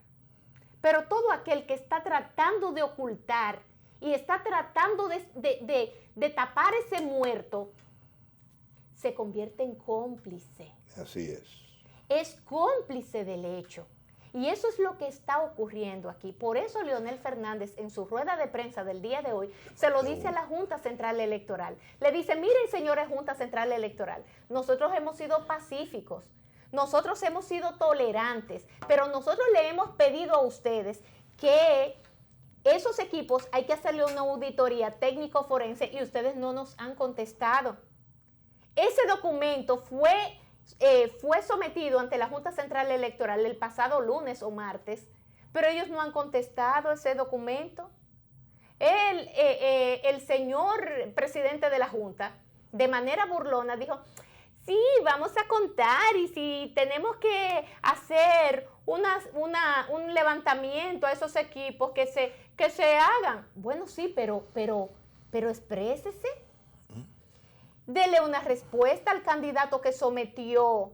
Pero todo aquel que está tratando de ocultar y está tratando de tapar ese muerto, se convierte en cómplice. Así es. Es cómplice del hecho. Y eso es lo que está ocurriendo aquí. Por eso Leonel Fernández, en su rueda de prensa del día de hoy, se lo dice a la Junta Central Electoral. Le dice, miren, señores Junta Central Electoral, nosotros hemos sido pacíficos, nosotros hemos sido tolerantes, pero nosotros le hemos pedido a ustedes que esos equipos hay que hacerle una auditoría técnico-forense y ustedes no nos han contestado. Ese documento fue fue sometido ante la Junta Central Electoral el pasado lunes o martes, pero ellos no han contestado ese documento. El señor presidente de la Junta, de manera burlona, dijo, sí, vamos a contar y si tenemos que hacer un levantamiento a esos equipos que se hagan. Bueno, sí, pero exprésese. Dele una respuesta al candidato que sometió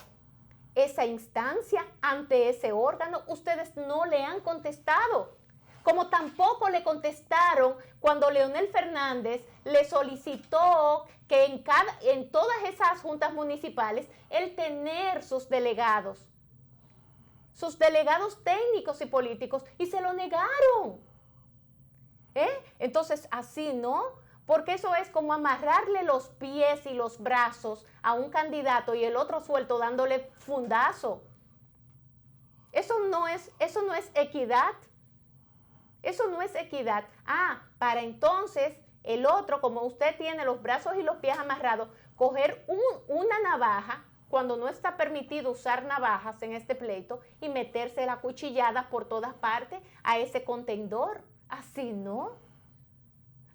esa instancia ante ese órgano. Ustedes no le han contestado. Como tampoco le contestaron cuando Leonel Fernández le solicitó que en todas esas juntas municipales él tener sus delegados técnicos y políticos, y se lo negaron. Entonces, así no, porque eso es como amarrarle los pies y los brazos a un candidato y el otro suelto dándole fundazo. Eso no es equidad. Eso no es equidad. Para entonces el otro, como usted tiene los brazos y los pies amarrados, coger una navaja, cuando no está permitido usar navajas en este pleito, y meterse la cuchillada por todas partes a ese contendor. Así no.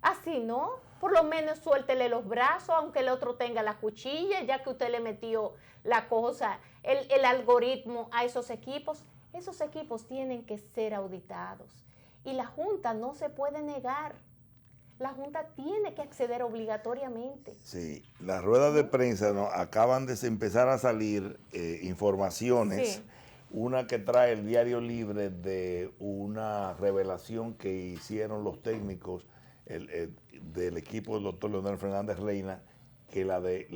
Así no. Por lo menos suéltele los brazos, aunque el otro tenga la cuchilla, ya que usted le metió la cosa, el algoritmo a esos equipos. Esos equipos tienen que ser auditados. Y la Junta no se puede negar. La Junta tiene que acceder obligatoriamente. Sí, las ruedas de prensa acaban de empezar a salir informaciones. Sí. Una que trae el Diario Libre de una revelación que hicieron los técnicos del equipo del doctor Leonel Fernández Reina, que la de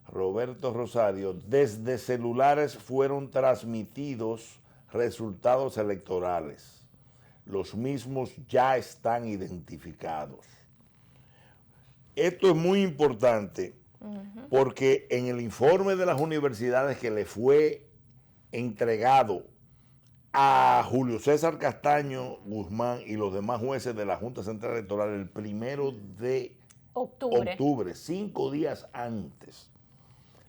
Roberto Rosario, desde celulares fueron transmitidos resultados electorales. Los mismos ya están identificados. Esto es muy importante porque en el informe de las universidades que le fue entregado a Julio César Castaño Guzmán y los demás jueces de la Junta Central Electoral el 1 de octubre, 5 días antes,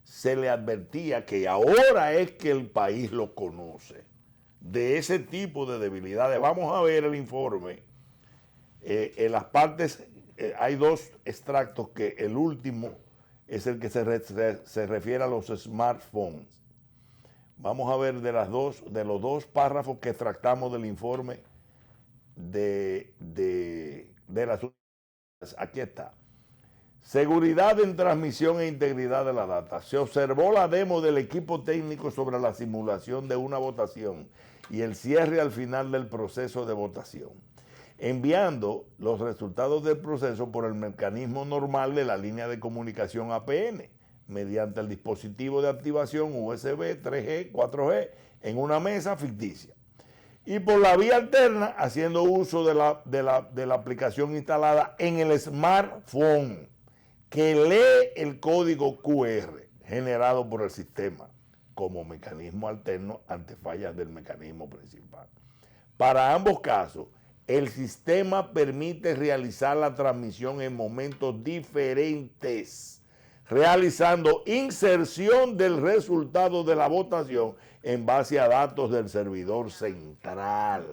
se le advertía que ahora es que el país lo conoce de ese tipo de debilidades. Vamos a ver el informe. En las partes hay dos extractos, que el último es el que se refiere a los smartphones. Vamos a ver de los dos párrafos que extractamos del informe de las universidades. Aquí está. Seguridad en transmisión e integridad de la data. Se observó la demo del equipo técnico sobre la simulación de una votación y el cierre al final del proceso de votación, enviando los resultados del proceso por el mecanismo normal de la línea de comunicación APN, mediante el dispositivo de activación USB 3G, 4G, en una mesa ficticia. Y por la vía alterna, haciendo uso de la aplicación instalada en el smartphone, que lee el código QR generado por el sistema como mecanismo alterno ante fallas del mecanismo principal. Para ambos casos, el sistema permite realizar la transmisión en momentos diferentes, realizando inserción del resultado de la votación en base a datos del servidor central.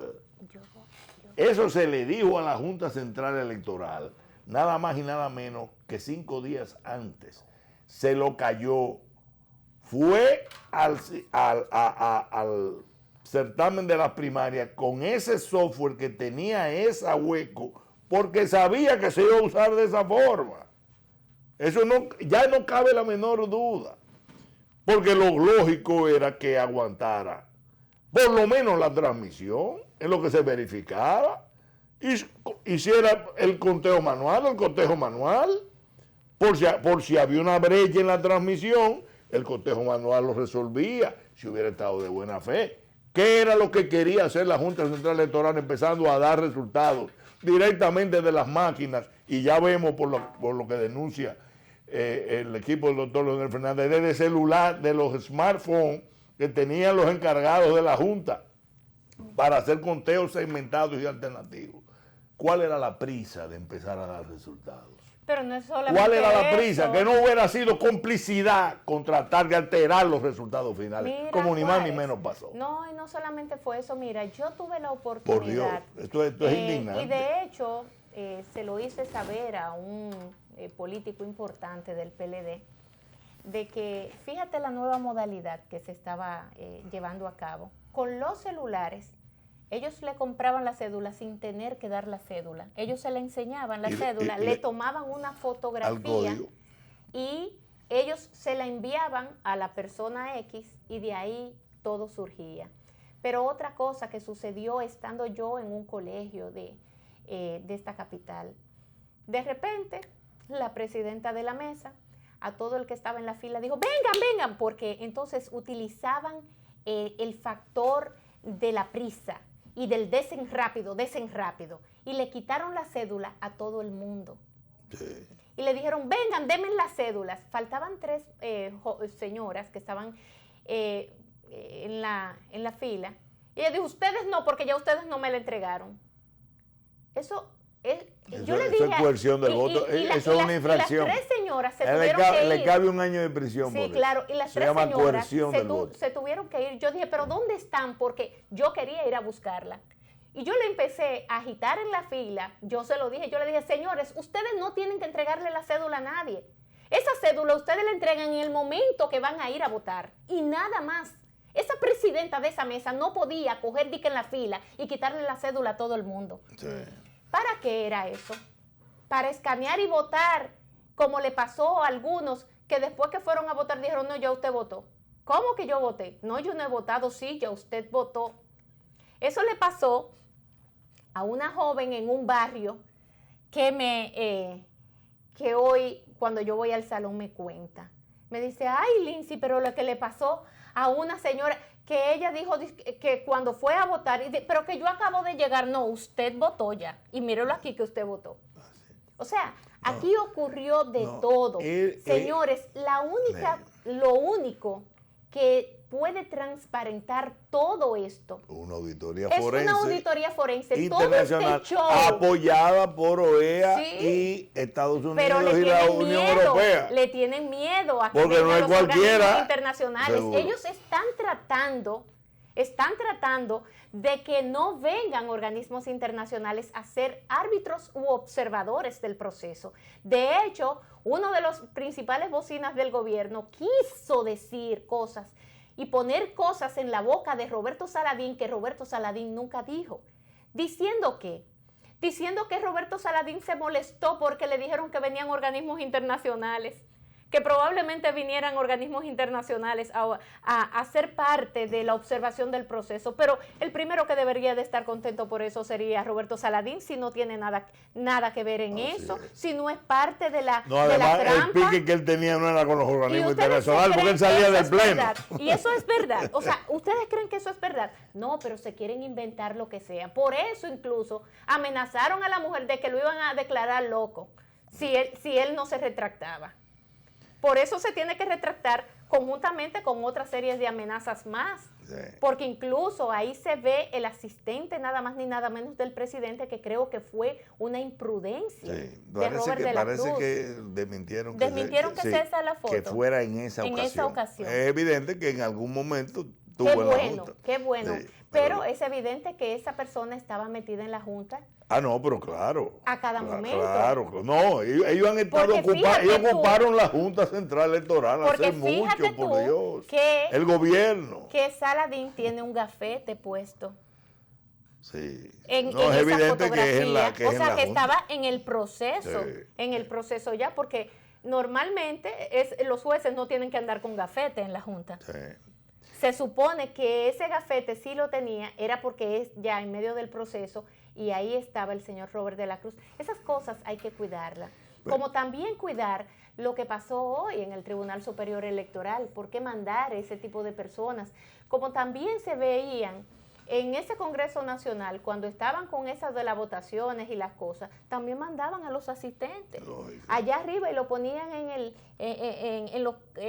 Eso se le dijo a la Junta Central Electoral, nada más y nada menos que 5 días antes. Se lo cayó. Fue al certamen de las primarias con ese software que tenía ese hueco, porque sabía que se iba a usar de esa forma. Eso ya no cabe la menor duda, porque lo lógico era que aguantara por lo menos la transmisión, en lo que se verificaba, y hiciera el conteo manual, por si había una brecha en la transmisión, el cotejo manual lo resolvía, si hubiera estado de buena fe. ¿Qué era lo que quería hacer la Junta Central Electoral, empezando a dar resultados directamente de las máquinas? Y ya vemos por lo que denuncia el equipo del doctor Leonel Fernández, desde celular, de los smartphones que tenían los encargados de la Junta para hacer conteos segmentados y alternativos. ¿cuál era la prisa de empezar a dar resultados? Pero no es solamente ¿Cuál era la eso. prisa? Que no hubiera sido complicidad con tratar de alterar los resultados finales, Mira, como ni más ni Juárez, menos pasó. No, y no solamente fue eso. Mira, yo tuve la Por Dios, oportunidad. esto es indignante. Y de hecho, se lo hice saber a un político importante del PLD, de que, fíjate la nueva modalidad que se estaba llevando a cabo. Con los celulares, ellos le compraban la cédula sin tener que dar la cédula. Ellos se le enseñaban la cédula, le tomaban una fotografía y ellos se la enviaban a la persona X y de ahí todo surgía. Pero otra cosa que sucedió estando yo en un colegio de esta capital, de repente la presidenta de la mesa, a todo el que estaba en la fila, dijo, vengan, vengan, porque entonces utilizaban el factor de la prisa y del desen rápido, y le quitaron la cédula a todo el mundo. Sí. Y le dijeron, vengan, denme las cédulas. Faltaban 3 señoras que estaban en la fila. Y ella dijo, ustedes no, porque ya ustedes no me la entregaron. Yo le dije, es coerción del voto, eso es una infracción. Y las 3 señoras se tuvieron que ir. Le cabe un año de prisión. Sí, claro, y las 3 señoras se tuvieron que ir. Yo dije, pero ¿dónde están? Porque yo quería ir a buscarla. Y yo le empecé a agitar en la fila, yo se lo dije, yo le dije, señores, ustedes no tienen que entregarle la cédula a nadie. Esa cédula ustedes la entregan en el momento que van a ir a votar y nada más. Esa presidenta de esa mesa no podía coger dique en la fila y quitarle la cédula a todo el mundo. Sí. ¿Para qué era eso? Para escanear y votar, como le pasó a algunos que después que fueron a votar dijeron, no, ya usted votó. ¿Cómo que yo voté? No, yo no he votado, sí, ya usted votó. Eso le pasó a una joven en un barrio que hoy, cuando yo voy al salón, me cuenta. Me dice, ay, Lindsay, pero lo que le pasó a una señora, que ella dijo que cuando fue a votar, pero que yo acabo de llegar, no, usted votó ya, y mírelo aquí que usted votó. O sea, aquí ocurrió de todo. Señores, lo único que puede transparentar todo esto. Una auditoría forense. Es una auditoría forense internacional, todo este apoyada por OEA, sí, y Estados Unidos y la Unión Europea. Le tienen miedo a que porque no es los cualquiera organismos internacionales. Seguro. Ellos están tratando de que no vengan organismos internacionales a ser árbitros u observadores del proceso. De hecho, uno de los principales bocinas del gobierno quiso decir cosas y poner cosas en la boca de Roberto Saladín que Roberto Saladín nunca dijo. Diciendo que Roberto Saladín se molestó porque le dijeron que venían organismos internacionales, que probablemente vinieran organismos internacionales a ser parte de la observación del proceso, pero el primero que debería de estar contento por eso sería Roberto Saladín, si no tiene nada que ver en eso, si no es parte de la además, trampa. El pique que él tenía no era con los organismos internacionales, porque él salía del pleno. Y eso es verdad. O sea, ¿ustedes creen que eso es verdad? No, pero se quieren inventar lo que sea. Por eso incluso amenazaron a la mujer de que lo iban a declarar loco si él no se retractaba. Por eso se tiene que retractar conjuntamente con otras series de amenazas más. Sí. Porque incluso ahí se ve el asistente nada más ni nada menos del presidente, que creo que fue una imprudencia de Robert de la Cruz. Parece que desmintieron que esa la foto. Que fuera en esa ocasión. Es evidente que en algún momento tuvo en la Junta. Qué bueno. Sí, pero es evidente que esa persona estaba metida en la Junta. Ah, no, pero claro. A cada momento. Claro. No, ellos han estado ocupados. Ellos ocuparon la Junta Central Electoral hace mucho, por Dios. El gobierno. Que Saladín tiene un gafete puesto. Sí. Es evidente que es en la que estaba en el proceso. Sí. En el proceso ya, porque normalmente los jueces no tienen que andar con gafete en la Junta. Sí. Se supone que ese gafete sí lo tenía, era porque es ya en medio del proceso, y ahí estaba el señor Robert de la Cruz. Esas cosas hay que cuidarlas. Como también cuidar lo que pasó hoy en el Tribunal Superior Electoral. ¿Por qué mandar ese tipo de personas? Como también se veían en ese Congreso Nacional, cuando estaban con esas de las votaciones y las cosas, también mandaban a los asistentes allá arriba y lo ponían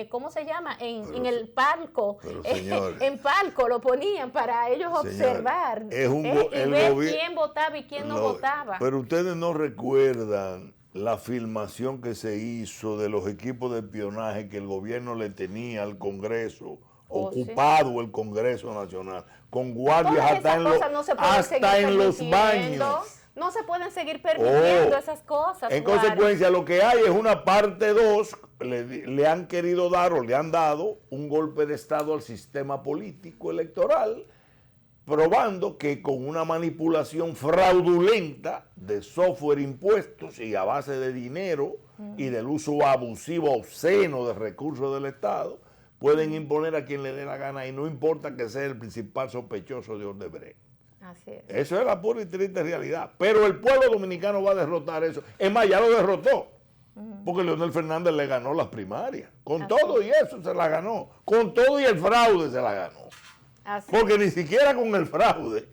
¿cómo se llama? En el palco. En palco lo ponían para ellos observar y ver quién votaba y quién no votaba. Pero ustedes no recuerdan la filmación que se hizo de los equipos de espionaje que el gobierno le tenía al Congreso, ocupado el Congreso Nacional, con guardias hasta en los baños. No se pueden seguir permitiendo esas cosas. En consecuencia, lo que hay es una parte 2, le han querido dar o le han dado un golpe de Estado al sistema político electoral, probando que con una manipulación fraudulenta de software impuestos y a base de dinero y del uso abusivo, obsceno de recursos del Estado, pueden imponer a quien le dé la gana y no importa que sea el principal sospechoso de Odebrecht. Así es. Eso es la pura y triste realidad. Pero el pueblo dominicano va a derrotar eso. Es más, ya lo derrotó. Porque Leonel Fernández le ganó las primarias. Con todo y eso se la ganó. Con todo y el fraude se la ganó. Porque ni siquiera con el fraude,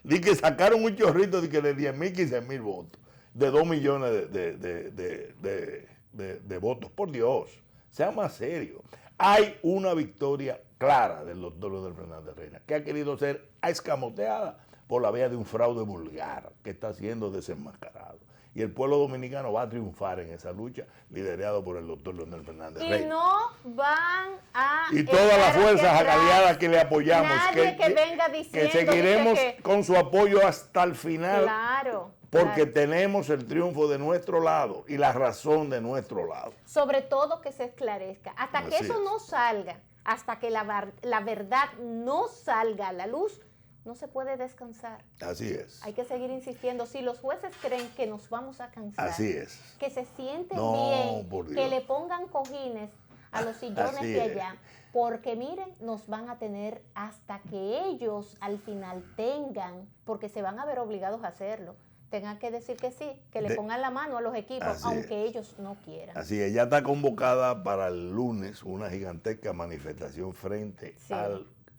di que sacaron un chorrito de 10,000, 15,000 votos, de 2 millones de votos. Por Dios, sea más serio. Hay una victoria clara del doctor Leonel Fernández Reina, que ha querido ser escamoteada por la vía de un fraude vulgar que está siendo desenmascarado. Y el pueblo dominicano va a triunfar en esa lucha, liderado por el doctor Leonel Fernández Reina. Y no van a... Y todas las fuerzas aliadas que le apoyamos, nadie que venga diciendo que seguiremos con su apoyo hasta el final. Claro. Porque tenemos el triunfo de nuestro lado y la razón de nuestro lado. Sobre todo que se esclarezca. Hasta que eso no salga, hasta que la verdad no salga a la luz, no se puede descansar. Así es. Hay que seguir insistiendo. Si los jueces creen que nos vamos a cansar, así es, que se sienten bien, que le pongan cojines a los sillones de allá, porque miren, nos van a tener hasta que ellos al final tengan, porque se van a ver obligados a hacerlo, tengan que decir que sí, que le pongan la mano a los equipos, aunque ellos no quieran. Así es, ya está convocada para el lunes una gigantesca manifestación frente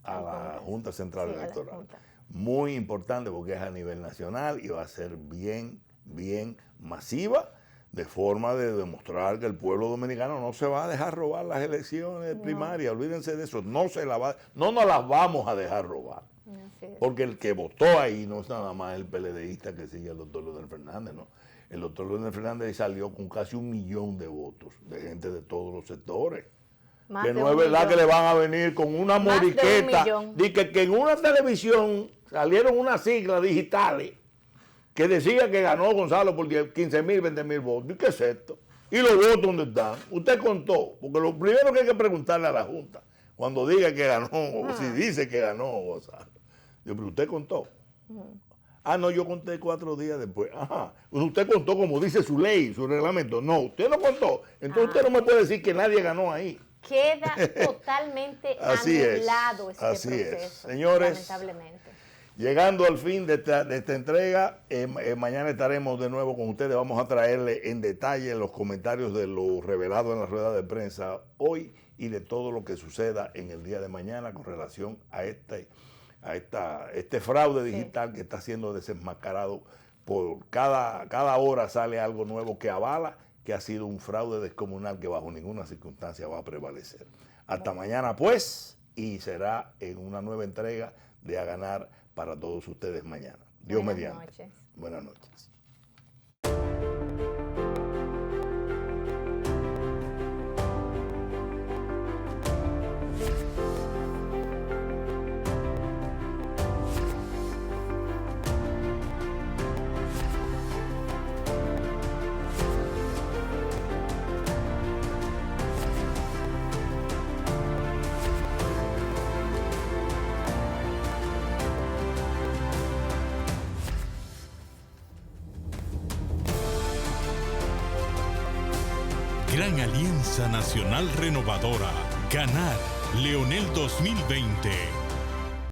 a la Junta Central Electoral. Muy importante porque es a nivel nacional y va a ser bien masiva, de forma de demostrar que el pueblo dominicano no se va a dejar robar las elecciones primarias, olvídense de eso, no nos las vamos a dejar robar. Porque el que votó ahí no es nada más el PLDista que sigue al doctor Leonel Fernández, ¿no? El doctor Leonel Fernández salió con casi 1 millón de votos de gente de todos los sectores. Que no es verdad que le van a venir con una moriqueta. Dice que en una televisión salieron unas siglas digitales que decía que ganó Gonzalo por 15,000, 20,000 votos. ¿Y qué es esto? ¿Y los votos dónde están? Usted contó, porque lo primero que hay que preguntarle a la Junta, cuando diga que ganó, o si dice que ganó Gonzalo. Yo, pero usted contó. No, yo conté 4 días después. Usted contó como dice su ley, su reglamento. No, usted no contó. Entonces usted no me puede decir que nadie ganó ahí. Queda totalmente anulado este proceso. Señores, lamentablemente. Llegando al fin de esta entrega, mañana estaremos de nuevo con ustedes. Vamos a traerle en detalle los comentarios de lo revelado en la rueda de prensa hoy y de todo lo que suceda en el día de mañana con relación a este fraude digital que está siendo desenmascarado. Por cada hora sale algo nuevo que avala que ha sido un fraude descomunal que bajo ninguna circunstancia va a prevalecer. Hasta mañana pues, y será en una nueva entrega de A Ganar para todos ustedes mañana. Dios mediante. Buenas noches. Gran Alianza Nacional Renovadora. Ganar. Leonel 2020.